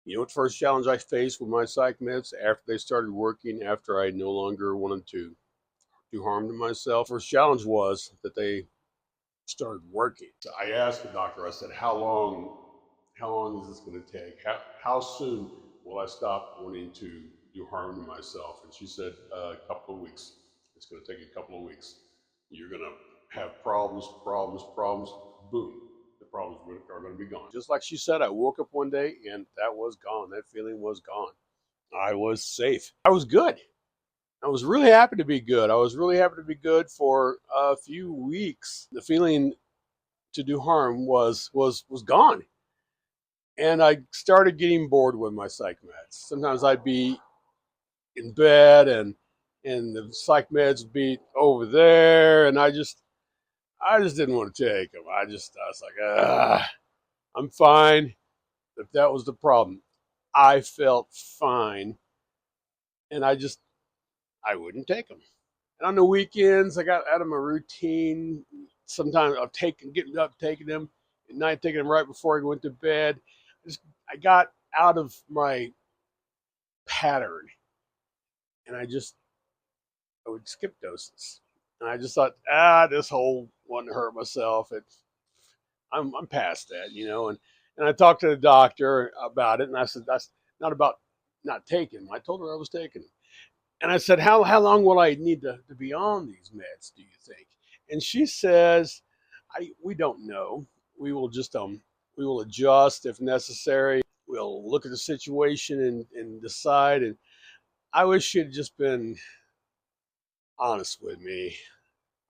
You know what the first challenge I faced with my psych meds after they started working, after I no longer wanted to do harm to myself? First challenge was that they started working. So I asked the doctor, I said, how long is this going to take? How soon will I stop wanting to do harm to myself? And she said, a couple of weeks. It's going to take a couple of weeks. You're going to have problems, problems, problems. Boom. The problems are going to be gone. Just like she said, I woke up one day and that was gone. That feeling was gone. I was safe. I was good. I was really happy to be good. I was really happy to be good for a few weeks. The feeling to do harm was gone. And I started getting bored with my psych meds. Sometimes I'd be in bed and the psych meds would be over there, and I just didn't want to take them. I was like, I'm fine. If that was the problem, I felt fine, and I wouldn't take them. And on the weekends, I got out of my routine. Sometimes getting up, taking them at night, taking them right before I went to bed. I got out of my pattern, and I would skip doses. And I just thought, this whole wanting to hurt myself. I'm past that, And I talked to the doctor about it, and I said that's not about not taking them. I told her I was taking them. And I said, how long will I need to be on these meds, do you think? And she says, we don't know. We will just we will adjust if necessary. We'll look at the situation and decide. And I wish she had just been honest with me.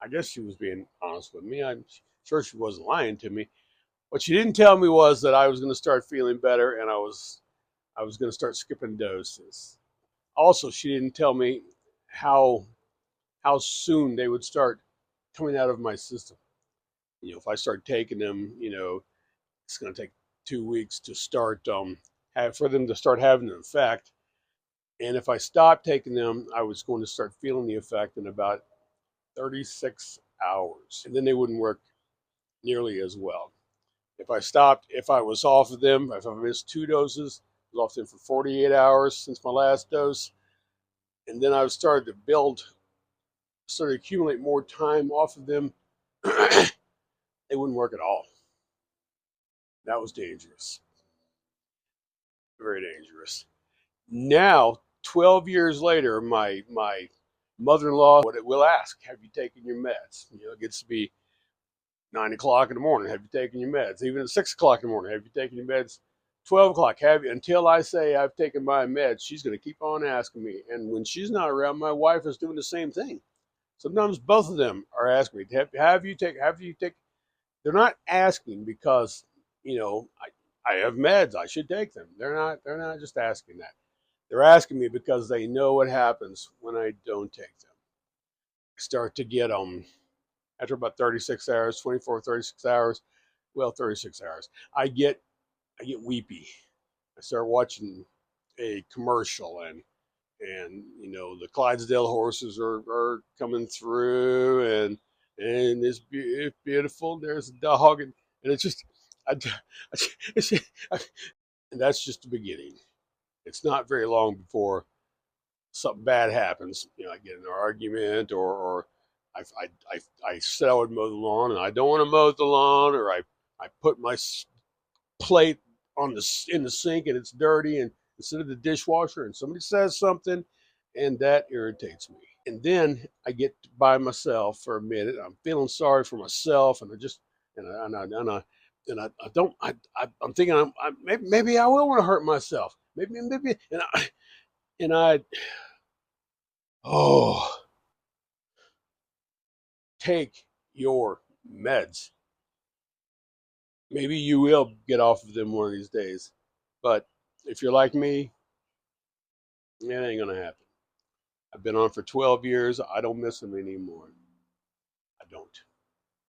I guess she was being honest with me. I'm sure she wasn't lying to me. What she didn't tell me was that I was going to start feeling better and I was going to start skipping doses. Also, she didn't tell me how how soon they would start coming out of my system. If I start taking them, it's going to take 2 weeks to start for them to start having an effect. And if I stopped taking them, I was going to start feeling the effect in about 36 hours, and then they wouldn't work nearly as well. If I was off of them, if I missed 2 doses, I was off them for 48 hours since my last dose, and then I started to started to accumulate more time off of them, they wouldn't work at all. That was dangerous, very dangerous. Now, 12 years later, my mother-in-law will ask, "Have you taken your meds?" It gets to be 9 o'clock in the morning. Have you taken your meds? Even at 6 o'clock in the morning, have you taken your meds? 12 o'clock. Have you? Until I say I've taken my meds, she's going to keep on asking me. And when she's not around, my wife is doing the same thing. Sometimes both of them are asking me, "Have you taken? Have you taken?" They're not asking because I have meds. I should take them. They're not just asking that. They're asking me because they know what happens when I don't take them. I start to get after about 36 hours, 24, 36 hours. Well, 36 hours. I get weepy. I start watching a commercial and the Clydesdale horses are coming through and it's beautiful. There's a dog and it's just I, it's, and that's just the beginning. It's not very long before something bad happens. I get in an argument or I said I would mow the lawn and I don't want to mow the lawn, or I put my plate in the sink and it's dirty and instead of the dishwasher, and somebody says something and that irritates me. And then I get by myself for a minute. I'm feeling sorry for myself, and I just I don't I'm thinking maybe I will want to hurt myself. Maybe and I oh take your meds. Maybe you will get off of them one of these days. But if you're like me, it ain't gonna happen. I've been on for 12 years. I don't miss them anymore. I don't.